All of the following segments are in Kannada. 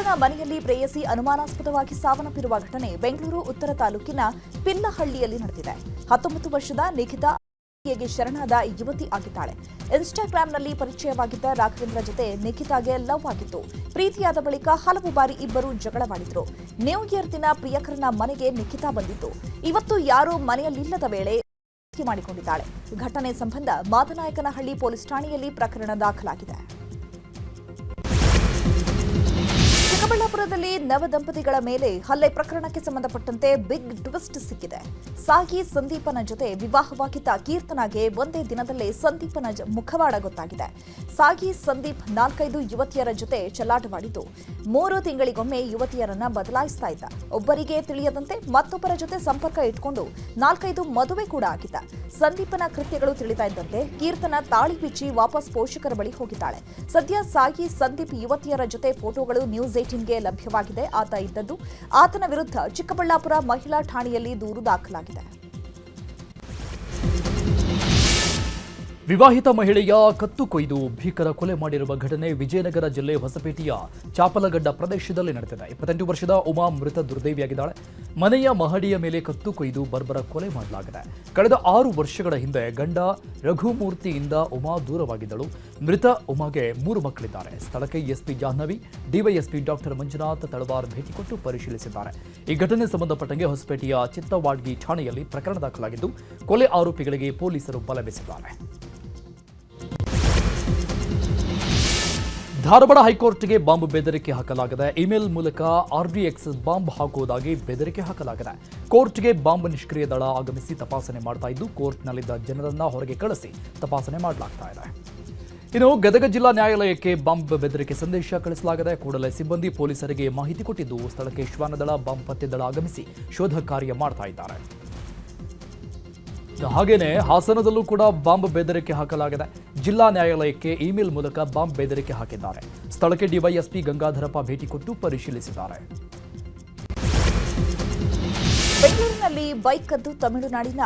ಮಿತ್ರನ ಮನೆಯಲ್ಲಿ ಪ್ರೇಯಸಿ ಅನುಮಾನಾಸ್ಪದವಾಗಿ ಸಾವನ್ನಪ್ಪಿರುವ ಘಟನೆ ಬೆಂಗಳೂರು ಉತ್ತರ ತಾಲೂಕಿನ ಪಿಲ್ಲಹಳ್ಳಿಯಲ್ಲಿ ನಡೆದಿದೆ. 19 ವರ್ಷದ ನಿಖಿತಾ ಗೆ ಶರಣಾದ ಯುವತಿ ಆಗಿದ್ದಾಳೆ. ಇನ್ಸ್ಟಾಗ್ರಾಂನಲ್ಲಿ ಪರಿಚಯವಾಗಿದ್ದ ರಾಘವೇಂದ್ರ ಜೊತೆ ನಿಖಿತಾಗೆ ಲವ್ ಆಗಿತ್ತು. ಪ್ರೀತಿಯಾದ ಬಳಿಕ ಹಲವು ಬಾರಿ ಇಬ್ಬರು ಜಗಳವಾಡಿದ್ರು. ನ್ಯೂ ಇಯರ್ ದಿನ ಪ್ರಿಯಕರನ ಮನೆಗೆ ನಿಖಿತಾ ಬಂದಿತ್ತು. ಇವತ್ತು ಯಾರೂ ಮನೆಯಲ್ಲಿಲ್ಲದ ವೇಳೆ ಮಾಡಿಕೊಂಡಿದ್ದಾಳೆ. ಘಟನೆ ಸಂಬಂಧ ಮಾದನಾಯಕನಹಳ್ಳಿ ಪೊಲೀಸ್ ಠಾಣೆಯಲ್ಲಿ ಪ್ರಕರಣ ದಾಖಲಾಗಿದೆ. ಚಿಕ್ಕಬಳ್ಳಾಪುರದಲ್ಲಿ ನವದಂಪತಿಗಳ ಮೇಲೆ ಹಲ್ಲೆ ಪ್ರಕರಣಕ್ಕೆ ಸಂಬಂಧಪಟ್ಟಂತೆ ಬಿಗ್ ಟ್ವಿಸ್ಟ್ ಸಿಕ್ಕಿದೆ. ಸಾಗಿ ಸಂದೀಪನ ಜೊತೆ ವಿವಾಹವಾಗಿದ್ದ ಕೀರ್ತನಾಗೆ ಒಂದೇ ದಿನದಲ್ಲೇ ಸಂದೀಪನ ಮುಖವಾಡ ಗೊತ್ತಾಗಿದೆ. ಸಾಗಿ ಸಂದೀಪ್ 4-5 ಯುವತಿಯರ ಜೊತೆ ಚೆಲ್ಲಾಟವಾಡಿದ್ದು 3 ತಿಂಗಳಿಗೊಮ್ಮೆ ಯುವತಿಯರನ್ನ ಬದಲಾಯಿಸ್ತಾ ಇದ್ದ. ಒಬ್ಬರಿಗೆ ತಿಳಿಯದಂತೆ ಮತ್ತೊಬ್ಬರ ಜೊತೆ ಸಂಪರ್ಕ ಇಟ್ಕೊಂಡು 4-5 ಮದುವೆ ಕೂಡ ಆಗಿದ್ದ. ಸಂದೀಪನ ಕೃತ್ಯಗಳು ತಿಳಿತಾ ಇದ್ದಂತೆ ಕೀರ್ತನ ತಾಳಿ ಬಿಚ್ಚಿ ವಾಪಸ್ ಪೋಷಕರ ಬಳಿ ಹೋಗಿದ್ದಾಳೆ. ಸದ್ಯ ಸಾಗಿ ಸಂದೀಪ್ ಯುವತಿಯರ ಜೊತೆ ಫೋಟೋಗಳು ನ್ಯೂಸ್ 18ಗೆ ಲಭ್ಯವಾಗಿದೆ. ಆತ ಇದ್ದದ್ದು ಆತನ ವಿರುದ್ಧ ಚಿಕ್ಕಬಳ್ಳಾಪುರ ಮಹಿಳಾ ಠಾಣೆಯಲ್ಲಿ ದೂರು ದಾಖಲಾಗಿದೆ. ವಿವಾಹಿತ ಮಹಿಳೆಯ ಕತ್ತು ಕೊಯ್ದು ಭೀಕರ ಕೊಲೆ ಮಾಡಿರುವ ಘಟನೆ ವಿಜಯನಗರ ಜಿಲ್ಲೆ ಹೊಸಪೇಟೆಯ ಚಾಪಲಗಡ್ಡ ಪ್ರದೇಶದಲ್ಲಿ ನಡೆದಿದೆ. 28 ವರ್ಷದ ಉಮಾ ಮೃತ ದುರ್ದೈವಿಯಾಗಿದ್ದಾಳೆ. ಮನೆಯ ಮಹಡಿಯ ಮೇಲೆ ಕತ್ತು ಕೊಯ್ದು ಬರ್ಬರ ಕೊಲೆ ಮಾಡಲಾಗಿದೆ. ಕಳೆದ 6 ವರ್ಷಗಳ ಹಿಂದೆ ಗಂಡ ರಘುಮೂರ್ತಿಯಿಂದ ಉಮಾ ದೂರವಾಗಿದ್ದಳು. ಮೃತ ಉಮಾಗೆ 3 ಮಕ್ಕಳಿದ್ದಾರೆ. ಸ್ಥಳಕ್ಕೆ SP Jahnavi, DYSP doctor Manjunath Talawar ಭೇಟಿ ಕೊಟ್ಟು ಪರಿಶೀಲಿಸಿದ್ದಾರೆ. ಈ ಘಟನೆ ಸಂಬಂಧಪಟ್ಟಂಗೆ ಹೊಸಪೇಟೆಯ ಚಿತ್ತವಾಡ್ಗಿ ಠಾಣೆಯಲ್ಲಿ ಪ್ರಕರಣ ದಾಖಲಾಗಿದ್ದು ಕೊಲೆ ಆರೋಪಿಗಳಿಗೆ ಪೊಲೀಸರು ಬಲೆ ಬೀಸಿದ್ದಾರೆ. ಧಾರವಾಡ ಹೈಕೋರ್ಟ್ಗೆ ಬಾಂಬ್ ಬೆದರಿಕೆ ಹಾಕಲಾಗಿದೆ. ಇಮೇಲ್ ಮೂಲಕ ಆರ್ಡಿಎಕ್ಸ್ ಬಾಂಬ್ ಹಾಕುವುದಾಗಿ ಬೆದರಿಕೆ ಹಾಕಲಾಗಿದೆ. ಕೋರ್ಟ್ಗೆ ಬಾಂಬ್ ನಿಷ್ಕ್ರಿಯ ದಳ ಆಗಮಿಸಿ ತಪಾಸಣೆ ಮಾಡ್ತಾ ಇದ್ದು ಕೋರ್ಟ್ನಲ್ಲಿದ್ದ ಜನರನ್ನ ಹೊರಗೆ ಕಳಿಸಿ ತಪಾಸಣೆ ಮಾಡಲಾಗ್ತಾ ಇದೆ. ಇನ್ನು ಗದಗ ಜಿಲ್ಲಾ ನ್ಯಾಯಾಲಯಕ್ಕೆ ಬಾಂಬ್ ಬೆದರಿಕೆ ಸಂದೇಶ ಕಳಿಸಲಾಗಿದೆ. ಕೂಡಲೇ ಸಿಬ್ಬಂದಿ ಪೊಲೀಸರಿಗೆ ಮಾಹಿತಿ ಕೊಟ್ಟಿದ್ದು ಸ್ಥಳಕ್ಕೆ ಶ್ವಾನದಳ ಬಾಂಬ್ ಪತ್ತೆ ದಳ ಆಗಮಿಸಿ ಶೋಧ ಕಾರ್ಯ ಮಾಡ್ತಾ ಇದ್ದಾರೆ. ಹಾಗೇನೆ ಹಾಸನದಲ್ಲೂ ಕೂಡ ಬಾಂಬ್ ಬೆದರಿಕೆ ಹಾಕಲಾಗಿದೆ. ಜಿಲ್ಲಾ ನ್ಯಾಯಾಲಯಕ್ಕೆ ಇಮೇಲ್ ಮೂಲಕ ಬಾಂಬ್ ಬೆದರಿಕೆ ಹಾಕಿದ್ದಾರೆ. ಸ್ಥಳಕ್ಕೆ ಡಿವೈಎಸ್ಪಿ ಗಂಗಾಧರಪ್ಪ ಭೇಟಿ ಕೊಟ್ಟು ಪರಿಶೀಲಿಸಿದ್ದಾರೆ. ಬೆಂಗಳೂರಿನಲ್ಲಿ ಬೈಕ್ ಕದ್ದು ತಮಿಳುನಾಡಿನ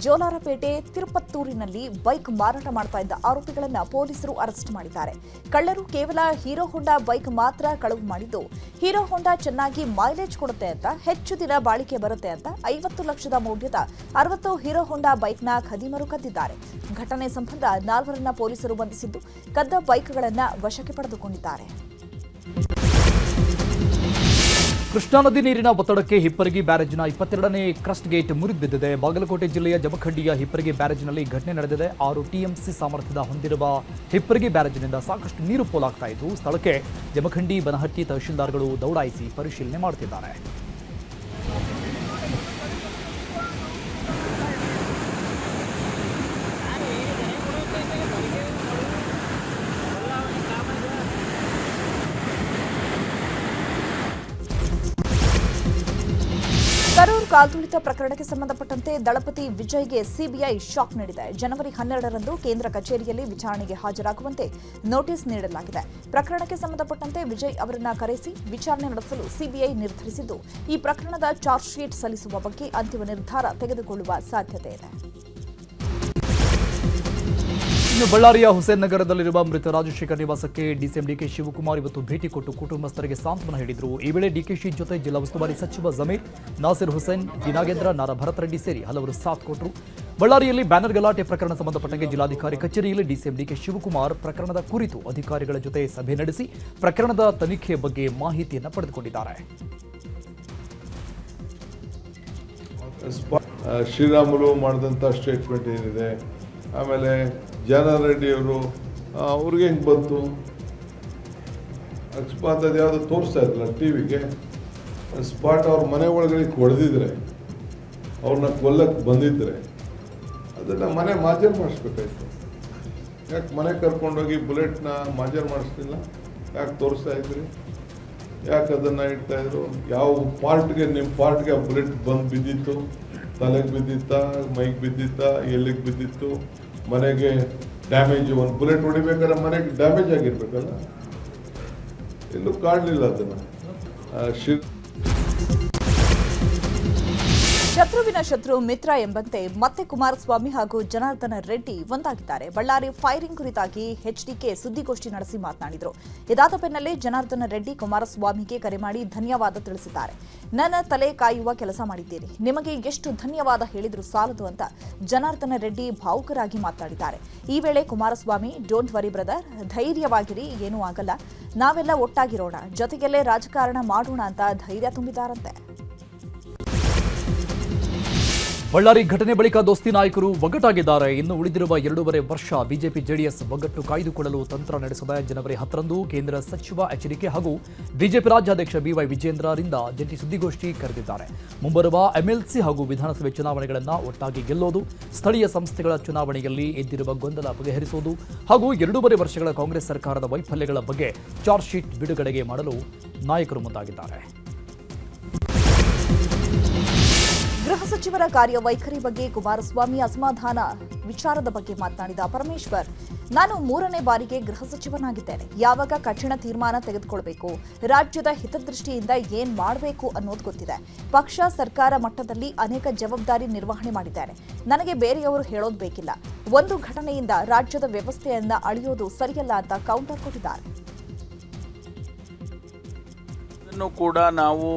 ಜೋಲಾರಪೇಟೆ ತಿರುಪತ್ತೂರಿನಲ್ಲಿ ಬೈಕ್ ಮಾರಾಟ ಮಾಡ್ತಾ ಇದ್ದ ಆರೋಪಿಗಳನ್ನು ಪೊಲೀಸರು ಅರೆಸ್ಟ್ ಮಾಡಿದ್ದಾರೆ. ಕಳ್ಳರು ಕೇವಲ ಹೀರೋ ಹೋಂಡಾ ಬೈಕ್ ಮಾತ್ರ ಕಳವು ಮಾಡಿದ್ದು, ಹೀರೋ ಹೋಂಡಾ ಚೆನ್ನಾಗಿ ಮೈಲೇಜ್ ಕೊಡುತ್ತೆ ಅಂತ, ಹೆಚ್ಚು ದಿನ ಬಾಳಿಕೆ ಬರುತ್ತೆ ಅಂತ 50 ಲಕ್ಷದ ಮೌಲ್ಯದ 60 ಹೀರೋ ಹೋಂಡಾ ಬೈಕ್ನ ಖದೀಮರು ಕದ್ದಿದ್ದಾರೆ. ಘಟನೆ ಸಂಬಂಧ 4ರನ್ನ ಪೊಲೀಸರು ಬಂಧಿಸಿದ್ದು ಕದ್ದ ಬೈಕ್ಗಳನ್ನು ವಶಕ್ಕೆ ಪಡೆದುಕೊಂಡಿದ್ದಾರೆ. ಕೃಷ್ಣಾ ನದಿ ನೀರಿನ ಒತ್ತಡಕ್ಕೆ ಹಿಪ್ಪರಗಿ ಬ್ಯಾರೇಜ್ನ 22ನೇ ಕ್ರಸ್ಟ್ ಗೇಟ್ ಮುರಿದು ಬಿದ್ದಿದೆ. ಬಾಗಲಕೋಟೆ ಜಿಲ್ಲೆಯ ಜಮಖಂಡಿಯ ಹಿಪ್ಪರಗಿ ಬ್ಯಾರೇಜ್ನಲ್ಲಿ ಘಟನೆ ನಡೆದಿದೆ. 6 ಟಿಎಂಸಿ ಸಾಮರ್ಥ್ಯದ ಹೊಂದಿರುವ ಹಿಪ್ಪರಗಿ ಬ್ಯಾರೇಜ್ನಿಂದ ಸಾಕಷ್ಟು ನೀರು ಪೋಲಾಗ್ತಾ ಇದ್ದು ಸ್ಥಳಕ್ಕೆ ಜಮಖಂಡಿ ಬನಹಟ್ಟಿ ತಹಶೀಲ್ದಾರ್ಗಳು ದೌಡಾಯಿಸಿ ಪರಿಶೀಲನೆ ಮಾಡುತ್ತಿದ್ದಾರೆ. ಕರೂರು ಕಾಲ್ತುಳಿತ ಪ್ರಕರಣಕ್ಕೆ ಸಂಬಂಧಪಟ್ಟಂತೆ ದಳಪತಿ ವಿಜಯ್ಗೆ ಸಿಬಿಐ ಶಾಕ್ ನೀಡಿದೆ. ಜನವರಿ 12ರಂದು ಕೇಂದ್ರ ಕಚೇರಿಯಲ್ಲಿ ವಿಚಾರಣೆಗೆ ಹಾಜರಾಗುವಂತೆ ನೋಟಿಸ್ ನೀಡಲಾಗಿದೆ. ಪ್ರಕರಣಕ್ಕೆ ಸಂಬಂಧಪಟ್ಟಂತೆ ವಿಜಯ್ ಅವರನ್ನ ಕರೆಸಿ ವಿಚಾರಣೆ ನಡೆಸಲು ಸಿಬಿಐ ನಿರ್ಧರಿಸಿದ್ದು ಈ ಪ್ರಕರಣದ ಚಾರ್ಜ್ ಶೀಟ್ ಸಲ್ಲಿಸುವ ಬಗ್ಗೆ ಅಂತಿಮ ನಿರ್ಧಾರ ತೆಗೆದುಕೊಳ್ಳುವ ಸಾಧ್ಯತೆ ಇದೆ. ಇನ್ನು ಬಳ್ಳಾರಿಯ ಹುಸೇನ್ ನಗರದಲ್ಲಿರುವ ಮೃತ ರಾಜಶೇಖರ್ ನಿವಾಸಕ್ಕೆ ಡಿಸಿಎಂ ಡಿಕೆ ಶಿವಕುಮಾರ್ ಇವತ್ತು ಭೇಟಿ ಕೊಟ್ಟು ಕುಟುಂಬಸ್ಥರಿಗೆ ಸಾಂತ್ವನ ಹೇಳಿದರು. ಈ ವೇಳೆ ಡಿಕೆಶಿ ಜೊತೆ ಜಿಲ್ಲಾ ಉಸ್ತುವಾರಿ ಸಚಿವ ಜಮೀರ್, ನಾಸಿರ್ ಹುಸೇನ್, ದಿನಾಗೇಂದ್ರ, ನಾರಾ ಭರತ್ ರೆಡ್ಡಿ ಸೇರಿ ಹಲವರು ಸಾಥ್ ಕೊಟ್ಟರು. ಬಳ್ಳಾರಿಯಲ್ಲಿ ಬ್ಯಾನರ್ ಗಲಾಟೆ ಪ್ರಕರಣ ಸಂಬಂಧಪಟ್ಟಂತೆ ಜಿಲ್ಲಾಧಿಕಾರಿ ಕಚೇರಿಯಲ್ಲಿ ಡಿಸಿಎಂ ಡಿಕೆ ಶಿವಕುಮಾರ್ ಪ್ರಕರಣದ ಕುರಿತು ಅಧಿಕಾರಿಗಳ ಜೊತೆ ಸಭೆ ನಡೆಸಿ ಪ್ರಕರಣದ ತನಿಖೆ ಬಗ್ಗೆ ಮಾಹಿತಿಯನ್ನು ಪಡೆದುಕೊಂಡಿದ್ದಾರೆ. ಶ್ರೀರಾಮುಲು ಮಾಡಿದಂಥ ಸ್ಟೇಟ್ಮೆಂಟ್ ಏನಿದೆ, ಆಮೇಲೆ ಜಾನಾರೆಡ್ಡಿಯವರು ಅವ್ರಿಗೆ ಹೆಂಗೆ ಬಂತು ಅಕಸ್ಮಾತ್ ಅದು ಯಾವುದೋ ತೋರಿಸ್ತಾ ಇದ್ರಲ್ಲ ಟಿವಿಗೆ, ಸ್ಪಾಟ್ ಅವ್ರ ಮನೆ ಒಳಗಡೆ ಹೊಡೆದಿದ್ರೆ, ಅವ್ರನ್ನ ಕೊಲ್ಲಕ್ಕೆ ಬಂದಿದ್ರೆ ಅದನ್ನು ಮನೆ ಮಾಜರ್ ಮಾಡಿಸ್ಬೇಕಾಯ್ತು. ಯಾಕೆ ಮನೆ ಕರ್ಕೊಂಡೋಗಿ ಬುಲೆಟ್ನ ಮಾಜರ್ ಮಾಡಿಸ್ತಿಲ್ಲ? ಯಾಕೆ ತೋರಿಸ್ತಾ ಇದ್ರಿ? ಯಾಕೆ ಅದನ್ನು ಇಡ್ತಾಯಿದ್ರು? ಯಾವ ಪಾರ್ಟ್ಗೆ, ನಿಮ್ಮ ಪಾರ್ಟ್ಗೆ ಆ ಬುಲೆಟ್ ಬಂದು ಬಿದ್ದಿತ್ತು? ತಲೆಗೆ ಬಿದ್ದಿತ್ತಾ, ಮೈಗೆ ಬಿದ್ದಿತ್ತಾ, ಎಲ್ಲಿಗೆ ಬಿದ್ದಿತ್ತು? ಮನೆಗೆ ಡ್ಯಾಮೇಜ್, ಒಂದು ಬುಲೆಟ್ ಹೊಡಿಬೇಕಾದ್ರೆ ಮನೆಗೆ ಡ್ಯಾಮೇಜ್ ಆಗಿರ್ಬೇಕಲ್ಲ, ಎಲ್ಲೂ ಕಾಣಲಿಲ್ಲ ಅದನ್ನು. ಶತ್ರುವಿನ ಶತ್ರು ಮಿತ್ರ ಎಂಬಂತೆ ಮತ್ತೆ ಕುಮಾರಸ್ವಾಮಿ ಹಾಗೂ ಜನಾರ್ದನ ರೆಡ್ಡಿ ಒಂದಾಗಿದ್ದಾರೆ. ಬಳ್ಳಾರಿ ಫೈರಿಂಗ್ ಕುರಿತಾಗಿ ಎಚ್ಡಿಕೆ ಸುದ್ದಿಗೋಷ್ಠಿ ನಡೆಸಿ ಮಾತನಾಡಿದರು. ಇದಾದ ಬೆನ್ನಲ್ಲೇ ಜನಾರ್ದನ ರೆಡ್ಡಿ ಕುಮಾರಸ್ವಾಮಿಗೆ ಕರೆ ಮಾಡಿ ಧನ್ಯವಾದ ತಿಳಿಸಿದ್ದಾರೆ. ನನ್ನ ತಲೆ ಕಾಯುವ ಕೆಲಸ ಮಾಡಿದ್ದೀರಿ, ನಿಮಗೆ ಎಷ್ಟು ಧನ್ಯವಾದ ಹೇಳಿದ್ರು ಸಾಲದು ಅಂತ ಜನಾರ್ದನ ರೆಡ್ಡಿ ಭಾವುಕರಾಗಿ ಮಾತನಾಡಿದ್ದಾರೆ. ಈ ವೇಳೆ ಕುಮಾರಸ್ವಾಮಿ, ಡೋಂಟ್ ವರಿ ಬ್ರದರ್, ಧೈರ್ಯವಾಗಿರಿ, ಏನೂ ಆಗಲ್ಲ, ನಾವೆಲ್ಲ ಒಟ್ಟಾಗಿರೋಣ, ಜೊತೆಗಲ್ಲೇ ರಾಜಕಾರಣ ಮಾಡೋಣ ಅಂತ ಧೈರ್ಯ ತುಂಬಿದ್ದಾರಂತೆ. ಬಳ್ಳಾರಿ ಘಟನೆ ಬಳಿಕ ದೋಸ್ತಿ ನಾಯಕರು ಒಗ್ಗಟ್ಟಾಗಿದ್ದಾರೆ. ಇನ್ನು ಉಳಿದಿರುವ 2.5 ವರ್ಷ ಬಿಜೆಪಿ ಜೆಡಿಎಸ್ ಒಗ್ಗಟ್ಟು ಕಾಯ್ದುಕೊಳ್ಳಲು ತಂತ್ರ ನಡೆಸಿದ. ಜನವರಿ 10ರಂದು ಕೇಂದ್ರ ಸಚಿವ ಎಚ್ಡಿಕೆ ಹಾಗೂ ಬಿಜೆಪಿ ರಾಜ್ಯಾಧ್ಯಕ್ಷ ಬಿವೈ ವಿಜೇಂದ್ರರಿಂದ ಜಂಟಿ ಸುದ್ದಿಗೋಷ್ಠಿ ಕರೆದಿದ್ದಾರೆ. ಮುಂಬರುವ ಎಂಎಲ್ಸಿ ಹಾಗೂ ವಿಧಾನಸಭೆ ಚುನಾವಣೆಗಳನ್ನು ಒಟ್ಟಾಗಿ ಗೆಲ್ಲೋದು, ಸ್ಥಳೀಯ ಸಂಸ್ಥೆಗಳ ಚುನಾವಣೆಯಲ್ಲಿ ಎದ್ದಿರುವ ಗೊಂದಲ ಬಗೆಹರಿಸುವುದು ಹಾಗೂ 2.5 ವರ್ಷಗಳ ಕಾಂಗ್ರೆಸ್ ಸರ್ಕಾರದ ವೈಫಲ್ಯಗಳ ಬಗ್ಗೆ ಚಾರ್ಜ್ ಶೀಟ್ ಬಿಡುಗಡೆಗೆ ಮಾಡಲು ನಾಯಕರು ಮುಂದಾಗಿದ್ದಾರೆ. ಗೃಹ ಸಚಿವರ ಕಾರ್ಯವೈಖರಿ ಬಗ್ಗೆ ಕುಮಾರಸ್ವಾಮಿ ಅಸಮಾಧಾನ ವಿಚಾರದ ಬಗ್ಗೆ ಮಾತನಾಡಿದ ಪರಮೇಶ್ವರ್, ನಾನು 3ನೇ ಬಾರಿಗೆ ಗೃಹ ಸಚಿವನಾಗಿದ್ದೇನೆ. ಯಾವಾಗ ಕಠಿಣ ತೀರ್ಮಾನ ತೆಗೆದುಕೊಳ್ಬೇಕು, ರಾಜ್ಯದ ಹಿತದೃಷ್ಟಿಯಿಂದ ಏನ್ ಮಾಡಬೇಕು ಅನ್ನೋದು ಗೊತ್ತಿದೆ. ಪಕ್ಷ ಸರ್ಕಾರ ಮಟ್ಟದಲ್ಲಿ ಅನೇಕ ಜವಾಬ್ದಾರಿ ನಿರ್ವಹಣೆ ಮಾಡಿದ್ದೇನೆ. ನನಗೆ ಬೇರೆಯವರು ಹೇಳೋದು ಬೇಕಿಲ್ಲ. ಒಂದು ಘಟನೆಯಿಂದ ರಾಜ್ಯದ ವ್ಯವಸ್ಥೆಯನ್ನ ಅಳಿಯೋದು ಸರಿಯಲ್ಲ ಅಂತ ಕೌಂಟರ್ ಕೊಟ್ಟಿದ್ದಾರೆ. ಇದನ್ನು ಕೂಡ ನಾವು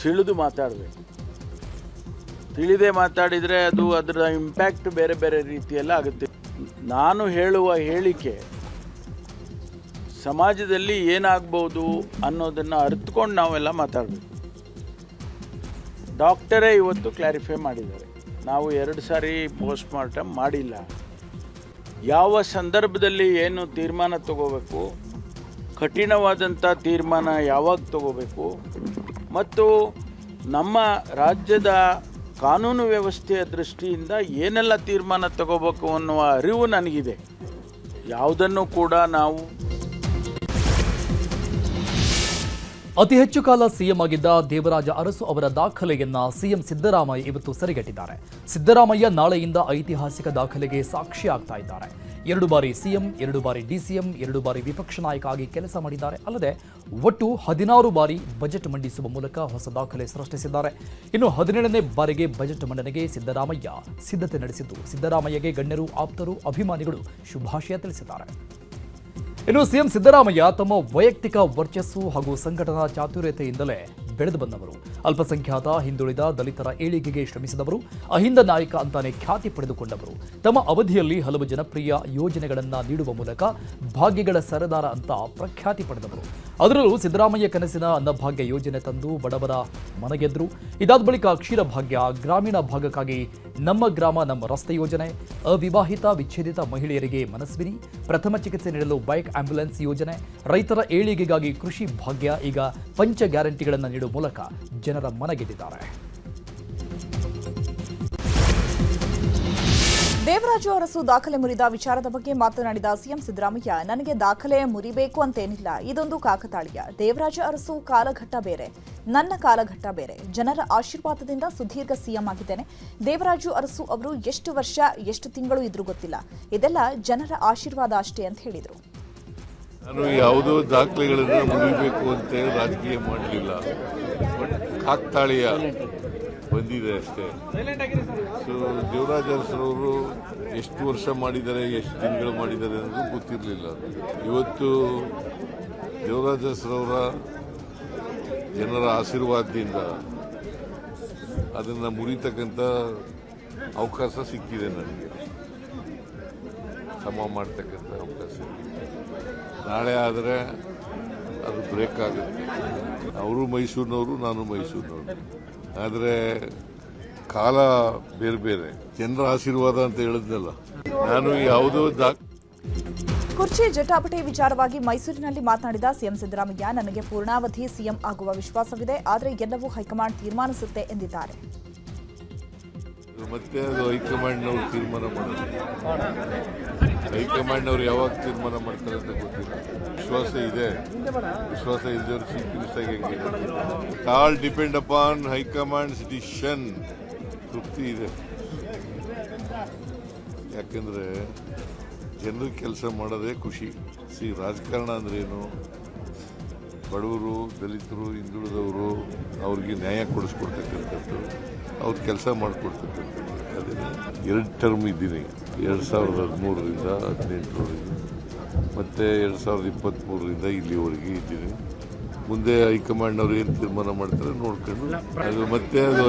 ತಿಳಿದು ಮಾತಾಡಬೇಕು. ತಿಳಿದೇ ಮಾತಾಡಿದರೆ ಅದರ ಇಂಪ್ಯಾಕ್ಟ್ ಬೇರೆ ಬೇರೆ ರೀತಿಯಲ್ಲ ಆಗುತ್ತೆ. ನಾನು ಹೇಳುವ ಹೇಳಿಕೆ ಸಮಾಜದಲ್ಲಿ ಏನಾಗ್ಬೋದು ಅನ್ನೋದನ್ನು ಅರಿತುಕೊಂಡು ನಾವೆಲ್ಲ ಮಾತಾಡಬೇಕು. ಡಾಕ್ಟರೇ ಇವತ್ತು ಕ್ಲಾರಿಫೈ ಮಾಡಿದ್ದಾರೆ, ನಾವು 2 ಸಾರಿ ಪೋಸ್ಟ್ ಮಾರ್ಟಮ್ ಮಾಡಿಲ್ಲ. ಯಾವ ಸಂದರ್ಭದಲ್ಲಿ ಏನು ತೀರ್ಮಾನ ತಗೋಬೇಕು, ಕಠಿಣವಾದಂಥ ತೀರ್ಮಾನ ಯಾವಾಗ ತಗೋಬೇಕು ಮತ್ತು ನಮ್ಮ ರಾಜ್ಯದ ಕಾನೂನು ವ್ಯವಸ್ಥೆಯ ದೃಷ್ಟಿಯಿಂದ ಏನೆಲ್ಲ ತೀರ್ಮಾನ ತಗೋಬೇಕು ಅನ್ನುವ ಅರಿವು ನನಗಿದೆ. ಯಾವುದನ್ನು ಕೂಡ ನಾವು ಅತಿ ಹೆಚ್ಚು ಕಾಲ ಸಿಎಂ ಆಗಿದ್ದ ದೇವರಾಜ ಅರಸು ಅವರ ದಾಖಲೆಯನ್ನ ಸಿಎಂ ಸಿದ್ದರಾಮಯ್ಯ ಇವತ್ತು ಸರಿಗಟ್ಟಿದ್ದಾರೆ. ಸಿದ್ದರಾಮಯ್ಯ ನಾಳೆಯಿಂದ ಐತಿಹಾಸಿಕ ದಾಖಲೆಗೆ ಸಾಕ್ಷಿ ಆಗ್ತಾ ಇದ್ದಾರೆ. 2 ಬಾರಿ ಸಿಎಂ, 2 ಬಾರಿ ಡಿಸಿಎಂ, 2 ಬಾರಿ ವಿಪಕ್ಷ ನಾಯಕ ಆಗಿ ಕೆಲಸ ಮಾಡಿದ್ದಾರೆ. ಅಲ್ಲದೆ ಒಟ್ಟು 16 ಬಾರಿ ಬಜೆಟ್ ಮಂಡಿಸುವ ಮೂಲಕ ಹೊಸ ದಾಖಲೆ ಸೃಷ್ಟಿಸಿದ್ದಾರೆ. ಇನ್ನು 17ನೇ ಬಾರಿಗೆ ಬಜೆಟ್ ಮಂಡನೆಗೆ ಸಿದ್ದರಾಮಯ್ಯ ಸಿದ್ಧತೆ ನಡೆಸಿದ್ದು, ಸಿದ್ದರಾಮಯ್ಯಗೆ ಗಣ್ಯರು, ಆಪ್ತರು, ಅಭಿಮಾನಿಗಳು ಶುಭಾಶಯ ತಿಳಿಸಿದ್ದಾರೆ. ಇನ್ನು ಸಿಎಂ ಸಿದ್ದರಾಮಯ್ಯ ತಮ್ಮ ವೈಯಕ್ತಿಕ ವರ್ಚಸ್ಸು ಹಾಗೂ ಸಂಘಟನಾ ಚಾತುರ್ಯತೆಯಿಂದಲೇ ಬೆಳೆದು ಬಂದವರು. ಅಲ್ಪಸಂಖ್ಯಾತ, ಹಿಂದುಳಿದ, ದಲಿತರ ಏಳಿಗೆಗೆ ಶ್ರಮಿಸಿದವರು, ಅಹಿಂದ ನಾಯಕ ಅಂತಾನೆ ಖ್ಯಾತಿ ಪಡೆದುಕೊಂಡವರು. ತಮ್ಮ ಅವಧಿಯಲ್ಲಿ ಹಲವು ಜನಪ್ರಿಯ ಯೋಜನೆಗಳನ್ನು ನೀಡುವ ಮೂಲಕ ಭಾಗ್ಯಗಳ ಸರದಾರ ಅಂತ ಪ್ರಖ್ಯಾತಿ ಪಡೆದವರು. ಅದರಲ್ಲೂ ಸಿದ್ದರಾಮಯ್ಯ ಕನಸಿನ ಅನ್ನಭಾಗ್ಯ ಯೋಜನೆ ತಂದು ಬಡವರ ಮನಗೆದ್ರು. ಇದಾದ ಬಳಿಕ ಕ್ಷೀರ ಭಾಗ್ಯ, ಗ್ರಾಮೀಣ ಭಾಗಕ್ಕಾಗಿ ನಮ್ಮ ಗ್ರಾಮ ನಮ್ಮ ರಸ್ತೆ ಯೋಜನೆ, ಅವಿವಾಹಿತ ವಿಚ್ಛೇದಿತ ಮಹಿಳೆಯರಿಗೆ ಮನಸ್ವಿನಿ, ಪ್ರಥಮ ಚಿಕಿತ್ಸೆ ನೀಡಲು ಬೈಕ್ ಆಂಬ್ಯುಲೆನ್ಸ್ ಯೋಜನೆ, ರೈತರ ಏಳಿಗೆಗಾಗಿ ಕೃಷಿ ಭಾಗ್ಯ, ಈಗ ಪಂಚ ಗ್ಯಾರಂಟಿಗಳನ್ನು ನೀಡುವ ಮೂಲಕ ಜನರ ಮನಗೆದ್ದಿದ್ದಾರೆ. ದೇವರಾಜು ಅರಸು ದಾಖಲೆ ಮುರಿದ ವಿಚಾರದ ಬಗ್ಗೆ ಮಾತನಾಡಿದ ಸಿಎಂ ಸಿದ್ದರಾಮಯ್ಯ, ನನಗೆ ದಾಖಲೆ ಮುರಿಬೇಕು ಅಂತೇನಿಲ್ಲ, ಇದೊಂದು ಕಾಕತಾಳೀಯ. ದೇವರಾಜ ಅರಸು ಕಾಲಘಟ್ಟ ಬೇರೆ, ನನ್ನ ಕಾಲಘಟ್ಟ ಬೇರೆ. ಜನರ ಆಶೀರ್ವಾದದಿಂದ ಸುದೀರ್ಘ ಸಿಎಂ ಆಗಿದ್ದೇನೆ. ದೇವರಾಜು ಅರಸು ಅವರು ಎಷ್ಟು ವರ್ಷ, ಎಷ್ಟು ತಿಂಗಳು ಇದ್ರೂ ಗೊತ್ತಿಲ್ಲ. ಇದೆಲ್ಲ ಜನರ ಆಶೀರ್ವಾದ ಅಷ್ಟೇ ಅಂತ ಹೇಳಿದರು. ನಾನು ಯಾವುದೋ ದಾಖಲೆಗಳನ್ನು ಮುರಿಬೇಕು ಅಂತ ರಾಜಕೀಯ ಮಾಡಲಿಲ್ಲ, ಬಟ್ ಕಾಕ್ತಾಳೀಯ ಬಂದಿದೆ ಅಷ್ಟೇ. ಸೊ ದೇವರಾಜ ಅರಸರವರು ಎಷ್ಟು ವರ್ಷ ಮಾಡಿದ್ದಾರೆ, ಎಷ್ಟು ದಿನಗಳು ಮಾಡಿದ್ದಾರೆ ಅನ್ನೋದು ಗೊತ್ತಿರಲಿಲ್ಲ. ಇವತ್ತು ದೇವರಾಜ ಅರಸರವರ ಜನರ ಆಶೀರ್ವಾದದಿಂದ ಅದನ್ನು ಮುರಿತಕ್ಕಂಥ ಅವಕಾಶ ಸಿಕ್ಕಿದೆ ನನಗೆ, ಸಮ ಮಾಡ್ತಕ್ಕಂಥ ಅವಕಾಶ. ನಾಳೆ ಆದರೆ ಅದು ಬ್ರೇಕ್ ಆಗುತ್ತೆ. ಅವರು ಮೈಸೂರಿನವರು, ನಾನು ಮೈಸೂರಿನವರು. ಆದರೆ ಕಾಲ ಬೇರೆ ಬೇರೆ. ಜನರ ಆಶೀರ್ವಾದ ಅಂತ ಹೇಳಿದ್ನಲ್ಲ, ನಾನು ಯಾವುದೋ ಕುರ್ಚಿ ಜಟಾಪಟಿ ವಿಚಾರವಾಗಿ ಮೈಸೂರಿನಲ್ಲಿ ಮಾತನಾಡಿದ ಸಿಎಂ ಸಿದ್ದರಾಮಯ್ಯ, ನನಗೆ ಪೂರ್ಣಾವಧಿ ಸಿಎಂ ಆಗುವ ವಿಶ್ವಾಸವಿದೆ, ಆದರೆ ಎಲ್ಲವೂ ಹೈಕಮಾಂಡ್ ತೀರ್ಮಾನಿಸುತ್ತೆ ಎಂದಿದ್ದಾರೆ. ಮತ್ತೆ ಅದು ಹೈಕಮಾಂಡ್ನವ್ರು ತೀರ್ಮಾನ ಮಾಡೋದು. ಹೈಕಮಾಂಡ್ನವ್ರು ಯಾವಾಗ ತೀರ್ಮಾನ ಮಾಡ್ತಾರೆ ಅಂತ ಗೊತ್ತಿಲ್ಲ. ವಿಶ್ವಾಸ ಇದೆ, ವಿಶ್ವಾಸ ಇದ್ದವರು ಚೀಫ್ ಮಿನಿಸ್ಟರ್ ಹೆಂಗೆ, ಆಲ್ ಡಿಪೆಂಡ್ ಅಪಾನ್ ಹೈಕಮಾಂಡ್ಸ್ ಡಿಸಿಷನ್. ತೃಪ್ತಿ ಇದೆ, ಯಾಕೆಂದ್ರೆ ಜನರಿಗೆ ಕೆಲಸ ಮಾಡೋದೇ ಖುಷಿ. ರಾಜಕಾರಣ ಅಂದ್ರೇನು, ಬಡವರು, ದಲಿತರು, ಹಿಂದುಳಿದವರು ಅವ್ರಿಗೆ ನ್ಯಾಯ ಕೊಡಿಸ್ಕೊಡ್ತಕ್ಕಂಥದ್ದು, ಅವ್ರ ಕೆಲಸ ಮಾಡಿಕೊಡ್ತಕ್ಕಂಥದ್ದು. ಅದೇ 2 ಟರ್ಮ್ ಇದ್ದೀನಿ, 2013ರಿಂದ 18ರವರೆಗೆ, ಮತ್ತು 2023ರಿಂದ ಇಲ್ಲಿವರೆಗೆ ಇದ್ದೀನಿ. ಮುಂದೆ ಹೈಕಮಾಂಡ್ ಅವರು ಏನು ತೀರ್ಮಾನ ಮಾಡ್ತಾರೆ ನೋಡ್ಕೊಂಡು ಅದು ಮತ್ತೆ ಅದು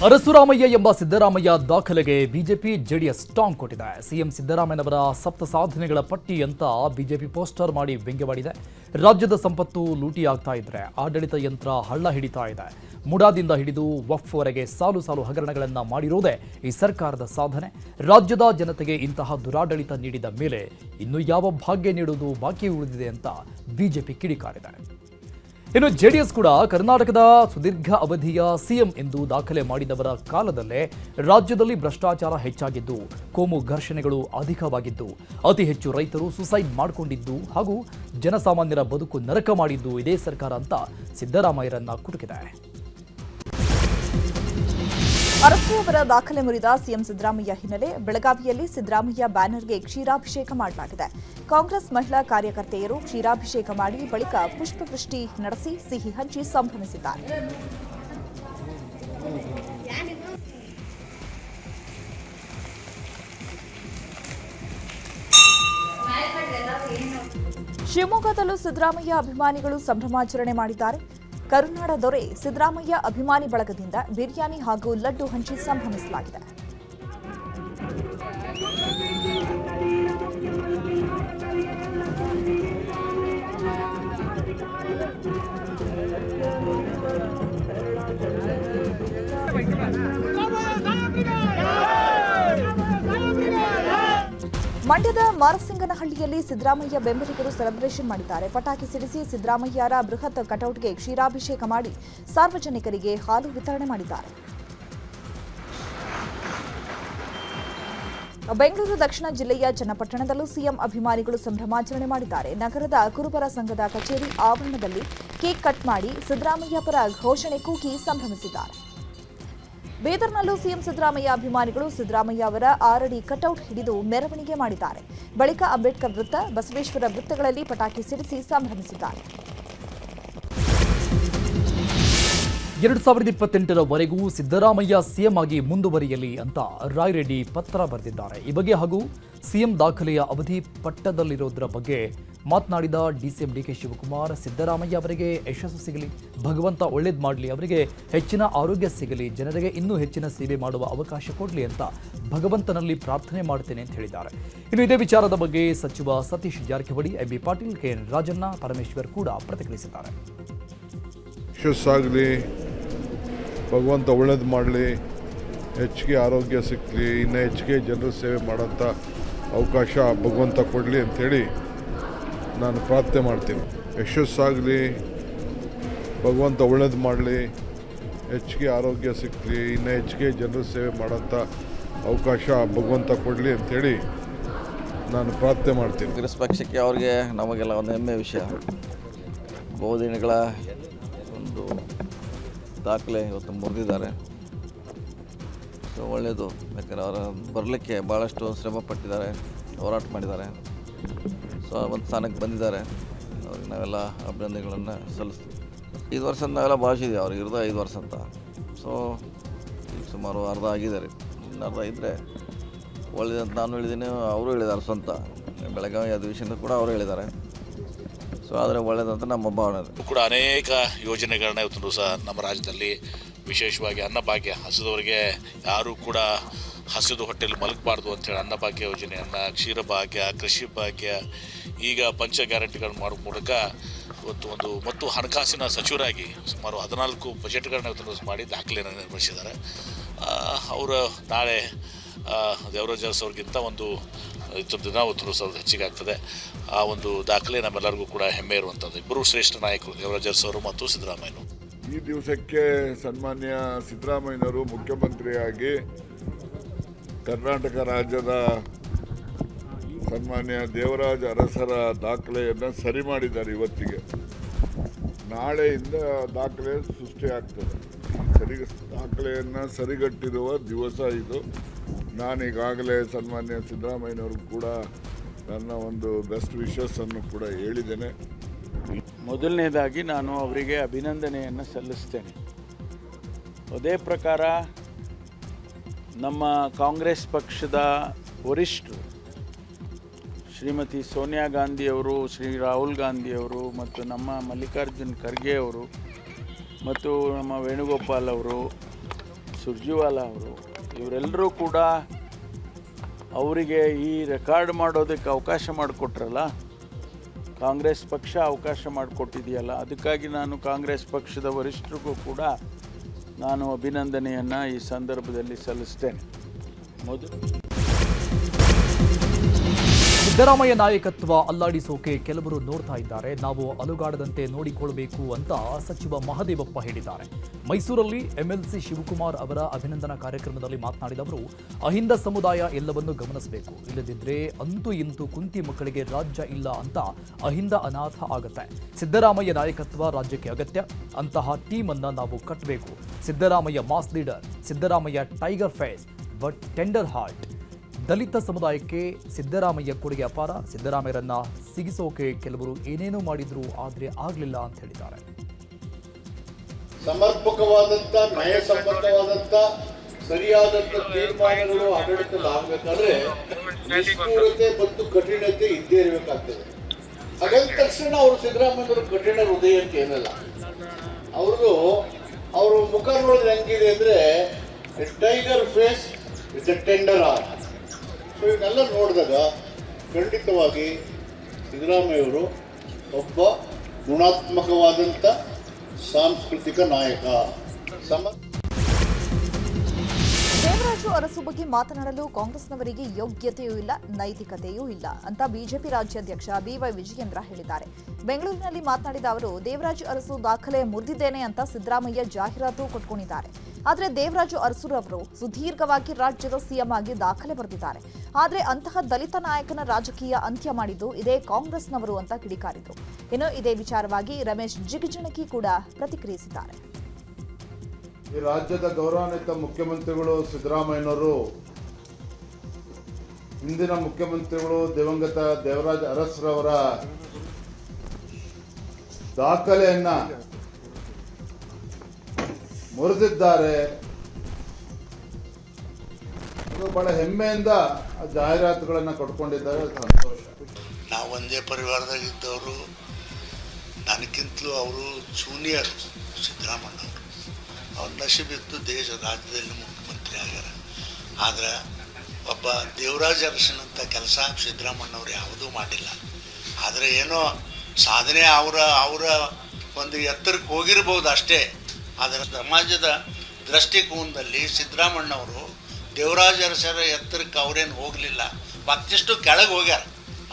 ಅರಸುರಾಮಯ್ಯ ಎಂಬ ಸಿದ್ದರಾಮಯ್ಯ ದಾಖಲೆಗೆ ಬಿಜೆಪಿ ಜೆಡಿಎಸ್ ಟಾಂಗ್ ಕೊಟ್ಟಿದೆ. ಸಿಎಂ ಸಿದ್ದರಾಮಯ್ಯನವರ 7 ಸಾಧನೆಗಳ ಪಟ್ಟಿ ಅಂತ ಬಿಜೆಪಿ ಪೋಸ್ಟರ್ ಮಾಡಿ ವ್ಯಂಗ್ಯವಾಡಿದೆ. ರಾಜ್ಯದ ಸಂಪತ್ತು ಲೂಟಿಯಾಗ್ತಾ ಇದ್ರೆ ಆಡಳಿತ ಯಂತ್ರ ಹಳ್ಳ ಹಿಡಿತಾ ಇದೆ. ಮುಡಾದಿಂದ ಹಿಡಿದು ವಕ್ಫ್ವರೆಗೆ ಸಾಲು ಸಾಲು ಹಗರಣಗಳನ್ನು ಮಾಡಿರೋದೇ ಈ ಸರ್ಕಾರದ ಸಾಧನೆ. ರಾಜ್ಯದ ಜನತೆಗೆ ಇಂತಹ ದುರಾಡಳಿತ ನೀಡಿದ ಮೇಲೆ ಇನ್ನು ಯಾವ ಭಾಗ್ಯ ನೀಡುವುದು ಬಾಕಿ ಉಳಿದಿದೆ ಅಂತ ಬಿಜೆಪಿ ಕಿಡಿಕಾರಿದೆ. ಇನ್ನು ಜೆಡಿಎಸ್ ಕೂಡ ಕರ್ನಾಟಕದ ಸುದೀರ್ಘ ಅವಧಿಯ ಸಿಎಂ ಎಂದು ದಾಖಲೆ ಮಾಡಿದವರ ಕಾಲದಲ್ಲೇ ರಾಜ್ಯದಲ್ಲಿ ಭ್ರಷ್ಟಾಚಾರ ಹೆಚ್ಚಾಗಿದ್ದು, ಕೋಮು ಘರ್ಷಣೆಗಳು ಅಧಿಕವಾಗಿದ್ದು, ಅತಿ ಹೆಚ್ಚು ರೈತರು ಸುಸೈಡ್ ಮಾಡಿಕೊಂಡಿದ್ದು ಹಾಗೂ ಜನಸಾಮಾನ್ಯರ ಬದುಕು ನರಕ ಮಾಡಿದ್ದು ಇದೇ ಸರ್ಕಾರ ಅಂತ ಸಿದ್ದರಾಮಯ್ಯರನ್ನ ಕುಟುಕಿದೆ. ಅರಸು ಅವರ ದಾಖಲೆ ಮುರಿದ ಸಿಎಂ ಸಿದ್ದರಾಮಯ್ಯ ಹಿನ್ನೆಲೆ ಬೆಳಗಾವಿಯಲ್ಲಿ ಸಿದ್ದರಾಮಯ್ಯ ಬ್ಯಾನರ್ಗೆ ಕ್ಷೀರಾಭಿಷೇಕ ಮಾಡಲಾಗಿದೆ. ಕಾಂಗ್ರೆಸ್ ಮಹಿಳಾ ಕಾರ್ಯಕರ್ತೆಯರು ಕ್ಷೀರಾಭಿಷೇಕ ಮಾಡಿ ಬಳಿಕ ಪುಷ್ಪವೃಷ್ಟಿ ನಡೆಸಿ ಸಿಹಿ ಹಂಚಿ ಸಂಭ್ರಮಿಸಿದ್ದಾರೆ. ಶಿವಮೊಗ್ಗದಲ್ಲೂ ಸಿದ್ದರಾಮಯ್ಯ ಅಭಿಮಾನಿಗಳು ಸಂಭ್ರಮಾಚರಣೆ ಮಾಡಿದ್ದಾರೆ. ಕರುನಾಡ ದೊರೆ ಸಿದ್ದರಾಮಯ್ಯ ಅಭಿಮಾನಿ ಬಳಗದಿಂದ ಬಿರಿಯಾನಿ ಹಾಗೂ ಲಡ್ಡು ಹಂಚಿ ಸಂಭ್ರಮಿಸಲಾಗಿದೆ. ಮಂಡ್ಯದ ಮಾರಸಿಂಗನಹಳ್ಳಿಯಲ್ಲಿ ಸಿದ್ದರಾಮಯ್ಯ ಬೆಂಬಲಿಗರು ಸೆಲೆಬ್ರೇಷನ್ ಮಾಡಿದ್ದಾರೆ. ಪಟಾಕಿ ಸಿಡಿಸಿ ಸಿದ್ದರಾಮಯ್ಯರ ಬೃಹತ್ ಕಟೌಟ್ಗೆ ಕ್ಷೀರಾಭಿಷೇಕ ಮಾಡಿ ಸಾರ್ವಜನಿಕರಿಗೆ ಹಾಲು ವಿತರಣೆ ಮಾಡಿದ್ದಾರೆ. ಬೆಂಗಳೂರು ದಕ್ಷಿಣ ಜಿಲ್ಲೆಯ ಚನ್ನಪಟ್ಟಣದಲ್ಲೂ ಸಿಎಂ ಅಭಿಮಾನಿಗಳು ಸಂಭ್ರಮಾಚರಣೆ ಮಾಡಿದ್ದಾರೆ. ನಗರದ ಕುರುಬರ ಸಂಘದ ಕಚೇರಿ ಆವರಣದಲ್ಲಿ ಕೇಕ್ ಕಟ್ ಮಾಡಿ ಸಿದ್ದರಾಮಯ್ಯ ಪರ ಘೋಷಣೆ ಕೂಗಿ ಸಂಭ್ರಮಿಸಿದ್ದಾರೆ. ಬೀದರ್ನಲ್ಲೂ ಸಿಎಂ ಸಿದ್ದರಾಮಯ್ಯ ಅಭಿಮಾನಿಗಳು ಸಿದ್ದರಾಮಯ್ಯ ಅವರ 6 ಅಡಿ ಕಟೌಟ್ ಹಿಡಿದು ಮೆರವಣಿಗೆ ಮಾಡಿದ್ದಾರೆ. ಬಳಿಕ ಅಂಬೇಡ್ಕರ್ ವೃತ್ತ, ಬಸವೇಶ್ವರ ವೃತ್ತಗಳಲ್ಲಿ ಪಟಾಕಿ ಸಿಡಿಸಿ ಸಂಭ್ರಮಿಸಿದ್ದಾರೆ. 2028ರವರೆಗೂ ಸಿದ್ದರಾಮಯ್ಯ ಸಿಎಂ ಆಗಿ ಮುಂದುವರಿಯಲಿ ಅಂತ ರಾಯರೆಡ್ಡಿ ಪತ್ರ ಬರೆದಿದ್ದಾರೆ. ಈ ಬಗ್ಗೆ ಹಾಗೂ ಸಿಎಂ ದಾಖಲೆಯ ಅವಧಿ ಪಟ್ಟದಲ್ಲಿರೋದ್ರ ಬಗ್ಗೆ ಮಾತನಾಡಿದ ಡಿಸಿಎಂ ಡಿಕೆ ಶಿವಕುಮಾರ್, ಸಿದ್ದರಾಮಯ್ಯ ಅವರಿಗೆ ಯಶಸ್ಸು ಸಿಗಲಿ, ಭಗವಂತ ಒಳ್ಳೇದು ಮಾಡಲಿ, ಅವರಿಗೆ ಹೆಚ್ಚಿನ ಆರೋಗ್ಯ ಸಿಗಲಿ, ಜನರಿಗೆ ಇನ್ನೂ ಹೆಚ್ಚಿನ ಸೇವೆ ಮಾಡುವ ಅವಕಾಶ ಕೊಡಲಿ ಅಂತ ಭಗವಂತನಲ್ಲಿ ಪ್ರಾರ್ಥನೆ ಮಾಡ್ತೇನೆ ಅಂತ ಹೇಳಿದ್ದಾರೆ. ಇನ್ನು ಇದೇ ವಿಚಾರದ ಬಗ್ಗೆ ಸಚಿವ ಸತೀಶ್ ಜಾರಕಿಹೊಳಿ, ಎಂಬಿ ಪಾಟೀಲ್, ಕೆಎನ್ ರಾಜಣ್ಣ, ಪರಮೇಶ್ವರ್ ಕೂಡ ಪ್ರತಿಕ್ರಿಯಿಸಿದ್ದಾರೆ. ಯಶಸ್ಸಾಗಲಿ, ಭಗವಂತ ಒಳ್ಳೇದು ಮಾಡಲಿ, ಹೆಚ್ಚಿಗೆ ಆರೋಗ್ಯ ಸಿಕ್ಕಲಿ, ಇನ್ನೂ ಹೆಚ್ಚಿಗೆ ಜನರ ಸೇವೆ ಮಾಡೋಂಥ ಅವಕಾಶ ಭಗವಂತ ಕೊಡಲಿ ಅಂಥೇಳಿ ನಾನು ಪ್ರಾರ್ಥನೆ ಮಾಡ್ತೀನಿ. ಯಶಸ್ಸಾಗಲಿ, ಭಗವಂತ ಒಳ್ಳೇದು ಮಾಡಲಿ, ಹೆಚ್ಚಿಗೆ ಆರೋಗ್ಯ ಸಿಕ್ಕಲಿ, ಇನ್ನೂ ಹೆಚ್ಚಿಗೆ ಜನರ ಸೇವೆ ಮಾಡೋಂಥ ಅವಕಾಶ ಭಗವಂತ ಕೊಡಲಿ ಅಂಥೇಳಿ ನಾನು ಪ್ರಾರ್ಥನೆ ಮಾಡ್ತೀನಿ. ಕಾಂಗ್ರೆಸ್ ಪಕ್ಷಕ್ಕೆ ಅವ್ರಿಗೆ ನಮಗೆಲ್ಲ ಒಂದು ಹೆಮ್ಮೆ ವಿಷಯ. ಬಹುದಿನಗಳ ಒಂದು ದಾಖಲೆ ಇವತ್ತು ಮುರಿದಿದ್ದಾರೆ. ಸೊ ಒಳ್ಳೆಯದು, ಯಾಕಂದರೆ ಅವರ ಬರಲಿಕ್ಕೆ ಭಾಳಷ್ಟು ಶ್ರಮ ಪಟ್ಟಿದ್ದಾರೆ, ಹೋರಾಟ ಮಾಡಿದ್ದಾರೆ. ಸೊ ಒಂದು ಸ್ಥಾನಕ್ಕೆ ಬಂದಿದ್ದಾರೆ. ಅವ್ರಿಗೆ ನಾವೆಲ್ಲ ಅಭಿನಂದನೆಗಳನ್ನು ಸಲ್ಲಿಸ್ತೀವಿ. 5 ವರ್ಷ ನಾವೆಲ್ಲ ಭಾಷಿದ್ದೀವಿ, ಅವ್ರಿಗೆ ಇರೋದು 5 ವರ್ಷ ಅಂತ. ಸೊ ಈಗ ಸುಮಾರು ಅರ್ಧ ಆಗಿದ್ದಾರೆ, ಇನ್ನು ಅರ್ಧ ಇದ್ದರೆ ಒಳ್ಳೆಯದಂತ ನಾನು ಹೇಳಿದ್ದೀನಿ, ಅವರು ಹೇಳಿದ್ದಾರೆ. ಸ್ವಂತ ಬೆಳಗಾವಿ ಅಧಿವೇಶನದ ಕೂಡ ಅವರು ಹೇಳಿದ್ದಾರೆ. ಸೊ ಆದರೆ ಒಳ್ಳೆಯದಂತ ನಮ್ಮ ಭಾವನೆ ಕೂಡ ಅನೇಕ ಯೋಜನೆಗಳನ್ನ ಇವತ್ತು ಸಹ ನಮ್ಮ ರಾಜ್ಯದಲ್ಲಿ, ವಿಶೇಷವಾಗಿ ಅನ್ನಭಾಗ್ಯ, ಹಸಿದವರಿಗೆ ಯಾರೂ ಕೂಡ ಹಸಿದು ಹೊಟ್ಟೆಯಲ್ಲಿ ಮಲಗಬಾರ್ದು ಅಂತೇಳಿ ಅನ್ನಭಾಗ್ಯ ಯೋಜನೆಯನ್ನು, ಕ್ಷೀರಭಾಗ್ಯ, ಕೃಷಿ ಭಾಗ್ಯ, ಈಗ ಪಂಚ ಗ್ಯಾರಂಟಿಗಳನ್ನು ಮಾಡೋ ಮೂಲಕ ಇವತ್ತು ಮತ್ತು ಹಣಕಾಸಿನ ಸಚಿವರಾಗಿ ಸುಮಾರು 14 ಬಜೆಟ್ಗಳನ್ನ ಇವತ್ತು ಮಾಡಿ ದಾಖಲೆಯನ್ನು ನಿರ್ವಹಿಸಿದ್ದಾರೆ. ಅವರು ನಾಳೆ ದೇವರಾಜ್ ಅರಸು ಅವ್ರಿಗಿಂತ ಒಂದು ದಿನ ಅವ್ರದ್ದು ಹೆಚ್ಚಿಗೆ ಆಗ್ತದೆ. ಆ ಒಂದು ದಾಖಲೆ ನಮ್ಮೆಲ್ಲರಿಗೂ ಕೂಡ ಹೆಮ್ಮೆ ಇರುವಂಥದ್ದು. ಇಬ್ಬರು ಶ್ರೇಷ್ಠ ನಾಯಕರು, ದೇವರಾಜ್ ಅರಸು ಅವರು ಮತ್ತು ಸಿದ್ದರಾಮಯ್ಯನವರು. ಈ ದಿವಸಕ್ಕೆ ಸನ್ಮಾನ್ಯ ಸಿದ್ದರಾಮಯ್ಯನವರು ಮುಖ್ಯಮಂತ್ರಿಯಾಗಿ ಕರ್ನಾಟಕ ರಾಜ್ಯದ ಸನ್ಮಾನ್ಯ ದೇವರಾಜ ಅರಸರ ದಾಖಲೆಯನ್ನು ಸರಿ ಮಾಡಿದ್ದಾರೆ. ಇವತ್ತಿಗೆ ನಾಳೆಯಿಂದ ದಾಖಲೆ ಸೃಷ್ಟಿಯಾಗ್ತದೆ. ದಾಖಲೆಯನ್ನು ಸರಿಗಟ್ಟಿರುವ ದಿವಸ ಇದು. ನಾನೀಗಾಗಲೇ ಸನ್ಮಾನ್ಯ ಸಿದ್ದರಾಮಯ್ಯನವರು ಕೂಡ ನನ್ನ ಒಂದು ಬೆಸ್ಟ್ ವಿಶಸ್ ಅನ್ನು ಕೂಡ ಹೇಳಿದ್ದೇನೆ. ಮೊದಲನೇದಾಗಿ ನಾನು ಅವರಿಗೆ ಅಭಿನಂದನೆಯನ್ನು ಸಲ್ಲಿಸ್ತೇನೆ. ಅದೇ ಪ್ರಕಾರ ನಮ್ಮ ಕಾಂಗ್ರೆಸ್ ಪಕ್ಷದ ವರಿಷ್ಠರು ಶ್ರೀಮತಿ ಸೋನಿಯಾ ಗಾಂಧಿಯವರು, ಶ್ರೀ ರಾಹುಲ್ ಗಾಂಧಿಯವರು ಮತ್ತು ನಮ್ಮ ಮಲ್ಲಿಕಾರ್ಜುನ್ ಖರ್ಗೆ ಅವರು ಮತ್ತು ನಮ್ಮ ವೇಣುಗೋಪಾಲ್ ಅವರು, ಸುರ್ಜೇವಾಲಾ ಅವರು, ಇವರೆಲ್ಲರೂ ಕೂಡ ಅವರಿಗೆ ಈ ರೆಕಾರ್ಡ್ ಮಾಡೋದಕ್ಕೆ ಅವಕಾಶ ಮಾಡಿಕೊಟ್ರಲ್ಲ, ಕಾಂಗ್ರೆಸ್ ಪಕ್ಷ ಅವಕಾಶ ಮಾಡಿಕೊಟ್ಟಿದೆಯಲ್ಲ, ಅದಕ್ಕಾಗಿ ನಾನು ಕಾಂಗ್ರೆಸ್ ಪಕ್ಷದ ವರಿಷ್ಠರಿಗೂ ಕೂಡ ನಾನು ಅಭಿನಂದನೆಯನ್ನು ಈ ಸಂದರ್ಭದಲ್ಲಿ ಸಲ್ಲಿಸ್ತೇನೆ. ಸಿದ್ದರಾಮಯ್ಯ ನಾಯಕತ್ವ ಅಲ್ಲಾಡಿಸೋಕೆ ಕೆಲವರು ನೋಡ್ತಾ ಇದ್ದಾರೆ, ನಾವು ಅಲುಗಾಡದಂತೆ ನೋಡಿಕೊಳ್ಳಬೇಕು ಅಂತ ಸಚಿವ ಮಹದೇವಪ್ಪ ಹೇಳಿದ್ದಾರೆ. ಮೈಸೂರಲ್ಲಿ ಎಂಎಲ್ಸಿ ಶಿವಕುಮಾರ್ ಅವರ ಅಭಿನಂದನಾ ಕಾರ್ಯಕ್ರಮದಲ್ಲಿ ಮಾತನಾಡಿದ ಅವರು, ಅಹಿಂದ ಸಮುದಾಯ ಎಲ್ಲವನ್ನೂ ಗಮನಿಸಬೇಕು, ಇಲ್ಲದಿದ್ದರೆ ಅಂತೂ ಇಂತೂ ಕುಂತಿ ಮಕ್ಕಳಿಗೆ ರಾಜ್ಯ ಇಲ್ಲ ಅಂತ ಅಹಿಂದ ಅನಾಥ ಆಗತ್ತೆ. ಸಿದ್ದರಾಮಯ್ಯ ನಾಯಕತ್ವ ರಾಜ್ಯಕ್ಕೆ ಅಗತ್ಯ, ಅಂತಹ ಟೀಮ್ ಅನ್ನ ನಾವು ಕಟ್ಟಬೇಕು. Siddaramaiah mass leader, Siddaramaiah tiger face but tender heart. ದಲಿತ ಸಮುದಾಯಕ್ಕೆ ಸಿದ್ದರಾಮಯ್ಯ ಕೊಡುಗೆ ಅಪಾರ. ಸಿದ್ದರಾಮಯ್ಯರನ್ನ ಸಿಗಿಸೋಕೆ ಕೆಲವರು ಏನೇನೋ ಮಾಡಿದ್ರು, ಆದರೆ ಆಗಲಿಲ್ಲ ಅಂತ ಹೇಳಿದ್ದಾರೆ. ಸಮರ್ಪಕವಾದಂತ ನ್ಯಾಯಸಮ್ಮತವಾದಂತ ಸರಿಯಾದಂತ ತೀರ್ಮಾನಗಳು ಆಡಳಿತಲಾಗಬೇಕಾದ್ರೆ ನಿಷ್ಠೂರತೆ ಮತ್ತು ಕಠಿಣತೆ ಇದ್ದೇ ಇರಬೇಕಾಗ್ತದೆ. ಹಾಗಂದ ತಕ್ಷಣ ಅವರು ಸಿದ್ದರಾಮಯ್ಯವರು ಕಠಿಣ ಹೃದಯ ಅಂತ ಏನಲ್ಲ. ಅವ್ರ ಮುಖ ನೋಡಿದ್ರೆ ಹೆಂಗಿದೆ ಅಂದ್ರೆ tiger face is a tender heart. So ಇವನ್ನೆಲ್ಲ ನೋಡಿದಾಗ ಖಂಡಿತವಾಗಿ ಸಿದ್ದರಾಮಯ್ಯವರು ಒಬ್ಬ ಗುಣಾತ್ಮಕವಾದಂಥ ಸಾಂಸ್ಕೃತಿಕ ನಾಯಕ. ದೇವರಾಜು ಅರಸು ಬಗ್ಗೆ ಮಾತನಾಡಲು ಕಾಂಗ್ರೆಸ್ನವರಿಗೆ ಯೋಗ್ಯತೆಯೂ ಇಲ್ಲ, ನೈತಿಕತೆಯೂ ಇಲ್ಲ ಅಂತ ಬಿಜೆಪಿ ರಾಜ್ಯಾಧ್ಯಕ್ಷ ಬಿವೈ ವಿಜಯೇಂದ್ರ ಹೇಳಿದ್ದಾರೆ. ಬೆಂಗಳೂರಿನಲ್ಲಿ ಮಾತನಾಡಿದ ಅವರು, ದೇವರಾಜು ಅರಸು ದಾಖಲೆ ಮುರಿದಿದ್ದೇನೆ ಅಂತ ಸಿದ್ದರಾಮಯ್ಯ ಜಾಹೀರಾತು ಕೊಟ್ಕೊಂಡಿದ್ದಾರೆ. ಆದರೆ ದೇವರಾಜು ಅರಸುರವರು ಸುದೀರ್ಘವಾಗಿ ರಾಜ್ಯದ ಸಿಎಂ ಆಗಿ ದಾಖಲೆ ಬರೆದಿದ್ದಾರೆ. ಆದರೆ ಅಂತಹ ದಲಿತ ನಾಯಕನ ರಾಜಕೀಯ ಅಂತ್ಯ ಮಾಡಿದ್ದು ಇದೇ ಕಾಂಗ್ರೆಸ್ನವರು ಅಂತ ಕಿಡಿಕಾರಿದರು. ಇನ್ನು ಇದೇ ವಿಚಾರವಾಗಿ ರಮೇಶ್ ಜಿಗಜಿಣಗಿ ಕೂಡ ಪ್ರತಿಕ್ರಿಯಿಸಿದ್ದಾರೆ. ಈ ರಾಜ್ಯದ ಗೌರವಾನ್ವಿತ ಮುಖ್ಯಮಂತ್ರಿಗಳು ಸಿದ್ದರಾಮಯ್ಯನವರು ಹಿಂದಿನ ಮುಖ್ಯಮಂತ್ರಿಗಳು ದಿವಂಗತ ದೇವರಾಜ ಅರಸ್ರವರ ದಾಖಲೆಯನ್ನ ಮುರಿದಿದ್ದಾರೆ. ಅದು ಬಹಳ ಹೆಮ್ಮೆಯಿಂದ ಜಾಹೀರಾತುಗಳನ್ನು ಕೊಟ್ಕೊಂಡಿದ್ದಾರೆ. ಸಂತೋಷ. ನಾವು ಒಂದೇ ಪರಿವಾರದಾಗಿದ್ದವರು, ನನಗಿಂತಲೂ ಅವರು ಜೂನಿಯರ್ ಸಿದ್ದರಾಮಯ್ಯ ಅವರು. ಅವ್ರ ನಶೀಬಿತ್ತು ದೇಶ ರಾಜ್ಯದಲ್ಲಿ ಮುಖ್ಯಮಂತ್ರಿ ಆಗ್ಯಾರ. ಆದರೆ ಒಬ್ಬ ದೇವರಾಜ ಅರಸನಂಥ ಕೆಲಸ ಸಿದ್ದರಾಮಯ್ಯವ್ರು ಯಾವುದೂ ಮಾಡಿಲ್ಲ. ಆದರೆ ಏನೋ ಸಾಧನೆ ಅವರ ಒಂದು ಎತ್ತರಕ್ಕೆ ಹೋಗಿರ್ಬೋದು ಅಷ್ಟೇ. ಆದರೆ ಸಮಾಜದ ದೃಷ್ಟಿಕೋನದಲ್ಲಿ ಸಿದ್ದರಾಮಯ್ಯವರು ದೇವರಾಜ ಅರಸರ ಎತ್ತರಕ್ಕೆ ಅವರೇನು ಹೋಗಲಿಲ್ಲ, ಮತ್ತಿಷ್ಟು ಕೆಳಗೆ ಹೋಗ್ಯಾರ,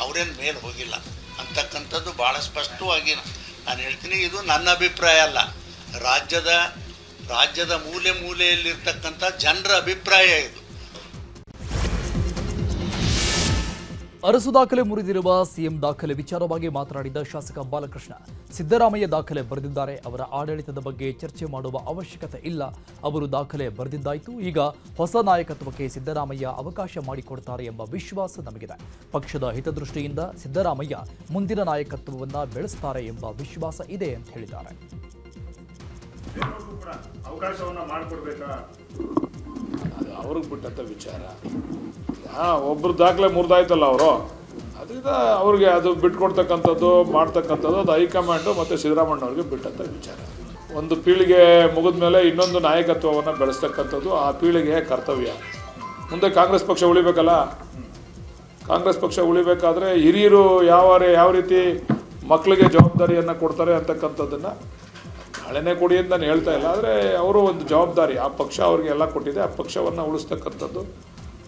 ಅವರೇನು ಮೇಲೆ ಹೋಗಿಲ್ಲ ಅಂತಕ್ಕಂಥದ್ದು ಭಾಳ ಸ್ಪಷ್ಟವಾಗಿ ನಾನು ಹೇಳ್ತೀನಿ. ಇದು ನನ್ನ ಅಭಿಪ್ರಾಯ ಅಲ್ಲ, ರಾಜ್ಯದ ಮೂಲೆಯಲ್ಲಿರ್ತಕ್ಕಂಥ ಜನರ ಅಭಿಪ್ರಾಯ ಇದು. ಅರಸು ದಾಖಲೆ ಮುರಿದಿರುವ ಸಿಎಂ ದಾಖಲೆ ವಿಚಾರವಾಗಿ ಮಾತನಾಡಿದ ಶಾಸಕ ಬಾಲಕೃಷ್ಣ, ಸಿದ್ದರಾಮಯ್ಯ ದಾಖಲೆ ಬರೆದಿದ್ದಾರೆ, ಅವರ ಆಡಳಿತದ ಬಗ್ಗೆ ಚರ್ಚೆ ಮಾಡುವ ಅವಶ್ಯಕತೆ ಇಲ್ಲ. ಅವರು ದಾಖಲೆ ಬರೆದಿದ್ದಾಯಿತು. ಈಗ ಹೊಸ ನಾಯಕತ್ವಕ್ಕೆ ಸಿದ್ದರಾಮಯ್ಯ ಅವಕಾಶ ಮಾಡಿಕೊಡ್ತಾರೆ ಎಂಬ ವಿಶ್ವಾಸ ನಮಗಿದೆ. ಪಕ್ಷದ ಹಿತದೃಷ್ಟಿಯಿಂದ ಸಿದ್ದರಾಮಯ್ಯ ಮುಂದಿನ ನಾಯಕತ್ವವನ್ನು ಬೆಳೆಸ್ತಾರೆ ಎಂಬ ವಿಶ್ವಾಸ ಇದೆ ಅಂತ ಹೇಳಿದ್ದಾರೆ. ಅವಕಾಶವನ್ನ ಮಾಡಿಕೊಡ್ಬೇಕಾ, ಅದು ಅವ್ರಿಗೆ ಬಿಟ್ಟಂತ ವಿಚಾರ. ಒಬ್ರು ದಾಖಲೆ ಮುರಿದಾಯ್ತಲ್ಲ ಅವರು, ಅದರಿಂದ ಅವ್ರಿಗೆ ಅದು ಬಿಟ್ಕೊಡ್ತಕ್ಕಂಥದ್ದು ಮಾಡ್ತಕ್ಕಂಥದ್ದು ಅದು ಹೈಕಮಾಂಡು ಮತ್ತು ಸಿದ್ದರಾಮಯ್ಯವ್ರಿಗೆ ಬಿಟ್ಟಂಥ ವಿಚಾರ. ಒಂದು ಪೀಳಿಗೆ ಮುಗಿದ ಮೇಲೆ ಇನ್ನೊಂದು ನಾಯಕತ್ವವನ್ನು ಬೆಳೆಸ್ತಕ್ಕಂಥದ್ದು ಆ ಪೀಳಿಗೆಯ ಕರ್ತವ್ಯ. ಮುಂದೆ ಕಾಂಗ್ರೆಸ್ ಪಕ್ಷ ಉಳಿಬೇಕಲ್ಲ, ಕಾಂಗ್ರೆಸ್ ಪಕ್ಷ ಉಳಿಬೇಕಾದ್ರೆ ಹಿರಿಯರು ಯಾವ ರೀತಿ ಮಕ್ಕಳಿಗೆ ಜವಾಬ್ದಾರಿಯನ್ನು ಕೊಡ್ತಾರೆ ಅಂತಕ್ಕಂಥದ್ದನ್ನು ನಾಳೆನೇ ಕೊಡಿ ಅಂತ ನಾನು ಹೇಳ್ತಾ ಇಲ್ಲ. ಆದರೆ ಅವರು ಒಂದು ಜವಾಬ್ದಾರಿ, ಆ ಪಕ್ಷ ಅವ್ರಿಗೆ ಎಲ್ಲ ಕೊಟ್ಟಿದೆ, ಆ ಪಕ್ಷವನ್ನು ಉಳಿಸ್ತಕ್ಕಂಥದ್ದು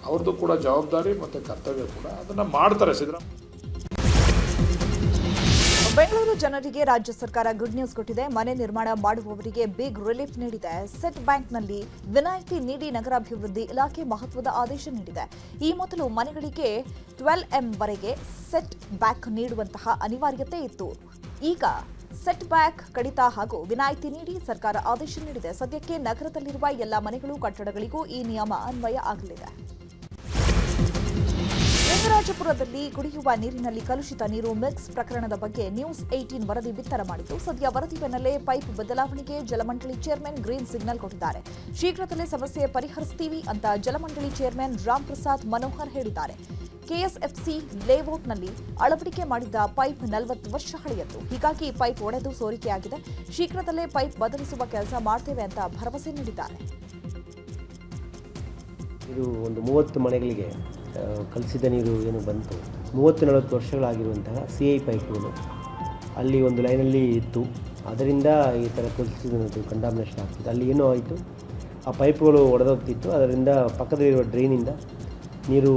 ಅವ್ರದ್ದು ಕೂಡ ಜವಾಬ್ದಾರಿ ಮತ್ತು ಕರ್ತವ್ಯ ಕೂಡ, ಅದನ್ನು ಮಾಡ್ತಾರೆ ಸಿದ್ದರಾಮಯ್ಯ. ಬೆಂಗಳೂರು ಜನರಿಗೆ ರಾಜ್ಯ ಸರ್ಕಾರ ಗುಡ್ ನ್ಯೂಸ್ ಕೊಟ್ಟಿದೆ. ಮನೆ ನಿರ್ಮಾಣ ಮಾಡುವವರಿಗೆ ಬಿಗ್ ರಿಲೀಫ್ ನೀಡಿದೆ. ಸೆಟ್ ಬ್ಯಾಂಕ್ನಲ್ಲಿ ವಿನಾಯಿತಿ ನೀಡಿ ನಗರಾಭಿವೃದ್ಧಿ ಇಲಾಖೆ ಮಹತ್ವದ ಆದೇಶ ನೀಡಿದೆ. ಈ ಮೊದಲು ಮನೆಗಳಿಗೆ 12M ವರೆಗೆ ಸೆಟ್ ಬ್ಯಾಕ್ ನೀಡುವಂತಹ ಅನಿವಾರ್ಯತೆ ಇತ್ತು. ಈಗ ಸೆಟ್ ಬ್ಯಾಕ್ ಕಡಿತ ಹಾಗೂ ವಿನಾಯಿತಿ ನೀಡಿ ಸರ್ಕಾರ ಆದೇಶ ನೀಡಿದೆ. ಸದ್ಯಕ್ಕೆ ನಗರದಲ್ಲಿರುವ ಎಲ್ಲ ಮನೆಗಳು, ಕಟ್ಟಡಗಳಿಗೂ ಈ ನಿಯಮ ಅನ್ವಯ ಆಗಲಿದೆ. ಲಿಂಗರಾಜಪುರದಲ್ಲಿ ಕುಡಿಯುವ ನೀರಿನಲ್ಲಿ ಕಲುಷಿತ ನೀರು ಮಿಕ್ಸ್ ಪ್ರಕರಣದ ಬಗ್ಗೆ ನ್ಯೂಸ್ 18 ವರದಿ ಬಿತ್ತರ ಮಾಡಿದ್ದು, ಸದ್ಯ ವರದಿ ಬೆನ್ನಲ್ಲೇ ಪೈಪ್ ಬದಲಾವಣೆಗೆ ಜಲಮಂಡಳಿ ಚೇರ್ಮನ್ ಗ್ರೀನ್ ಸಿಗ್ನಲ್ ಕೊಟ್ಟಿದ್ದಾರೆ. ಶೀಘ್ರದಲ್ಲೇ ಸಮಸ್ಯೆ ಪರಿಹರಿಸುತ್ತೀವಿ ಅಂತ ಜಲಮಂಡಳಿ ಚೇರ್ಮನ್ ರಾಮ್ ಪ್ರಸಾದ್ ಮನೋಹರ್ ಹೇಳಿದ್ದಾರೆ. ಕೆಎಸ್ಎಫ್ಸಿ ಲೇಔಟ್ನಲ್ಲಿ ಅಳವಡಿಕೆ ಮಾಡಿದ್ದ ಪೈಪ್ 40 ವರ್ಷ ಹಳೆಯದ್ದು. ಹೀಗಾಗಿ ಪೈಪ್ ಒಡೆದು ಸೋರಿಕೆಯಾಗಿದೆ. ಶೀಘ್ರದಲ್ಲೇ ಪೈಪ್ ಬದಲಿಸುವ ಕೆಲಸ ಮಾಡ್ತೇವೆ ಅಂತ ಭರವಸೆ ನೀಡಿದ್ದಾರೆ. ಇದು ಒಂದು 30 ಮನೆಗಳಿಗೆ ಕಲುಷಿತ ನೀರು ಏನು ಬಂತು, 30-40 ವರ್ಷಗಳಾಗಿರುವಂತಹ CI ಪೈಪ್ಗಳು ಅಲ್ಲಿ ಒಂದು ಲೈನಲ್ಲಿ ಇತ್ತು. ಅದರಿಂದ ಈ ಥರ ಕಲುಷಿತ ಕಂಟಾಮಿನೇಷನ್ ಆಗ್ತಿತ್ತು. ಅಲ್ಲಿ ಏನೋ ಆಯಿತು, ಆ ಪೈಪ್ಗಳು ಒಡೆದೋಗ್ತಿತ್ತು. ಅದರಿಂದ ಪಕ್ಕದಲ್ಲಿರುವ ಡ್ರೈನಿಂದ ನೀರು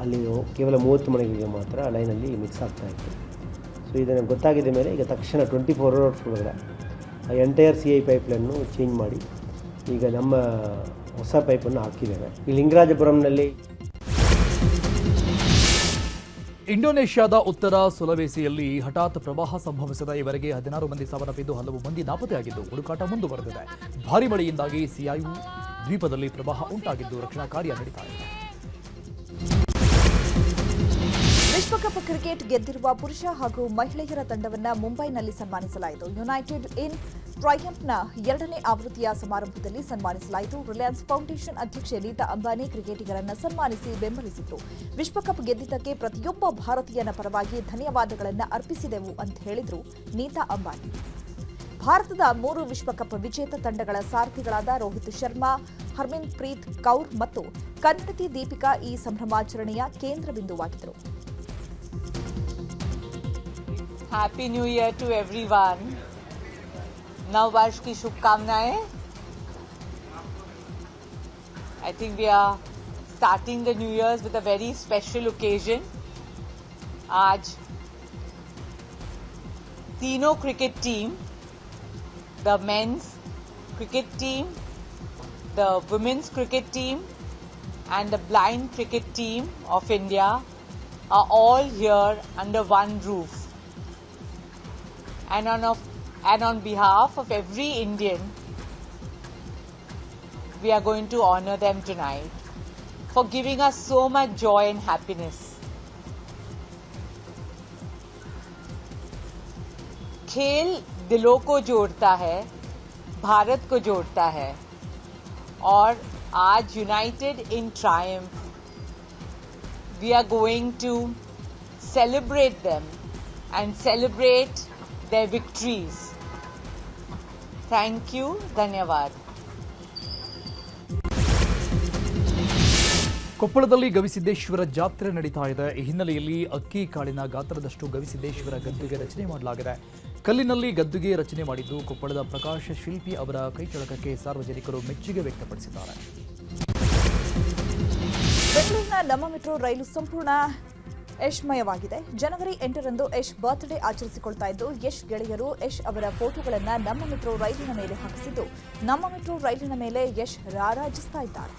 ಅಲ್ಲಿ ಕೇವಲ 30 ಮನೆಗಳಿಗೆ ಮಾತ್ರ ಲೈನಲ್ಲಿ ಮಿಕ್ಸ್ ಆಗ್ತಾಯಿತ್ತು. ಸೊ ಇದನ್ನು ಗೊತ್ತಾಗಿದ್ದ ಮೇಲೆ ಈಗ ತಕ್ಷಣ 24 hours ಒಳಗಡೆ ಆ ಎಂಟೈರ್ CI ಪೈಪ್ಲನ್ನು ಚೇಂಜ್ ಮಾಡಿ ಈಗ ನಮ್ಮ ಹೊಸ ಪೈಪನ್ನು ಹಾಕಿದ್ದೇವೆ. ಈ ಲಿಂಗರಾಜಪುರಂನಲ್ಲಿ ಇಂಡೋನೇಷ್ಯಾದ ಉತ್ತರ ಸುಲವೇಸಿಯಲ್ಲಿ ಹಠಾತ್ ಪ್ರವಾಹ ಸಂಭವಿಸಿದ ಈವರೆಗೆ 16 ಮಂದಿ ಸಾವನ್ನಪ್ಪಿದ್ದು, ಹಲವು ಮಂದಿ ನಾಪತ್ತೆಯಾಗಿದ್ದು ಹುಡುಕಾಟ ಮುಂದುವರೆದಿದೆ. ಭಾರೀ ಮಳೆಯಿಂದಾಗಿ ಸಿಯಾಯು ದ್ವೀಪದಲ್ಲಿ ಪ್ರವಾಹ ಉಂಟಾಗಿದ್ದು ರಕ್ಷಣಾ ಕಾರ್ಯ ನಡೀತಾ ಇದೆ. ವಿಶ್ವಕಪ್ ಕ್ರಿಕೆಟ್ ಗೆದ್ದಿರುವ ಪುರುಷ ಹಾಗೂ ಮಹಿಳೆಯರ ತಂಡವನ್ನು ಮುಂಬೈನಲ್ಲಿ ಸನ್ಮಾನಿಸಲಾಯಿತು. ಯುನೈಟೆಡ್ ಇನ್ ಟ್ರಯಂಫ್ನ 2ನೇ ಆವೃತ್ತಿಯ ಸಮಾರಂಭದಲ್ಲಿ ಸನ್ಮಾನಿಸಲಾಯಿತು. ರಿಲಯನ್ಸ್ ಫೌಂಡೇಶನ್ ಅಧ್ಯಕ್ಷೆ ನೀತಾ ಅಂಬಾನಿ ಕ್ರಿಕೆಟಿಗರನ್ನು ಸನ್ಮಾನಿಸಿ ಬೆಂಬಲಿಸಿದರು. ವಿಶ್ವಕಪ್ ಗೆದ್ದಿದ್ದಕ್ಕೆ ಪ್ರತಿಯೊಬ್ಬ ಭಾರತೀಯನ ಪರವಾಗಿ ಧನ್ಯವಾದಗಳನ್ನು ಅರ್ಪಿಸಿದೆವು ಅಂತ ಹೇಳಿದರು ನೀತಾ ಅಂಬಾನಿ. ಭಾರತದ 3 ವಿಶ್ವಕಪ್ ವಿಜೇತ ತಂಡಗಳ ಸಾರಥಿಗಳಾದ ರೋಹಿತ್ ಶರ್ಮಾ, ಹರ್ಮನ್ ಪ್ರೀತ್ ಕೌರ್ ಮತ್ತು ಕನ್ನಡತಿ ದೀಪಿಕಾ ಈ ಸಂಭ್ರಮಾಚರಣೆಯ ಕೇಂದ್ರ ಬಿಂದುವಾಗಿದ್ದರು. Happy New Year to everyone. नव वर्ष की शुभकामनाएं. I think we are starting the New Year's with a very special occasion. आज तीनों cricket team, the men's cricket team, the women's cricket team and the blind cricket team of India are all here under one roof. And on behalf of every Indian, we are going to honor them tonight for giving us so much joy and happiness. खेल दिलों को जोड़ता है, भारत को जोड़ता है और आज United in Triumph we are going to celebrate them and celebrate their victories. Thank you. Dhanyavad. ಕೊಪ್ಪಳದಲ್ಲಿ ಗವಿಸಿದ್ದೇಶ್ವರ ಜಾತ್ರೆ ನಡೀತಾ ಇದೆ. ಈ ಹಿನ್ನೆಲೆಯಲ್ಲಿ ಅಕ್ಕಿ ಕಾಳಿನ ಗಾತ್ರದಷ್ಟು ಗವಿಸಿದ್ದೇಶ್ವರ ಗದ್ದುಗೆ ರಚನೆ ಮಾಡಲಾಗಿದೆ. ಕಲ್ಲಿನಲ್ಲಿ ಗದ್ದುಗೆ ರಚನೆ ಮಾಡಿದ್ದು ಕೊಪ್ಪಳದ ಪ್ರಕಾಶ್ ಶಿಲ್ಪಿ ಅವರ ಕೈಚಳಕಕ್ಕೆ ಸಾರ್ವಜನಿಕರು ಮೆಚ್ಚುಗೆ ವ್ಯಕ್ತಪಡಿಸಿದ್ದಾರೆ. ಬೆಂಗಳೂರಿನ ನಮ್ಮ ಮೆಟ್ರೋ ರೈಲು ಸಂಪೂರ್ಣ ಯಶ್ಮಯವಾಗಿದೆ. ಜನವರಿ 8ರಂದು ಯಶ್ ಬರ್ತ್ಡೇ ಆಚರಿಸಿಕೊಳ್ತಾ ಇದ್ದು, ಯಶ್ ಗೆಳೆಯರು ಯಶ್ ಅವರ ಫೋಟೋಗಳನ್ನು ನಮ್ಮ ಮೆಟ್ರೋ ರೈಲಿನ ಮೇಲೆ ಹಾಕಿಸಿದ್ದು, ನಮ್ಮ ಮೆಟ್ರೋ ರೈಲಿನ ಮೇಲೆ ಯಶ್ ರಾರಾಜಿಸ್ತಾ ಇದ್ದಾರೆ.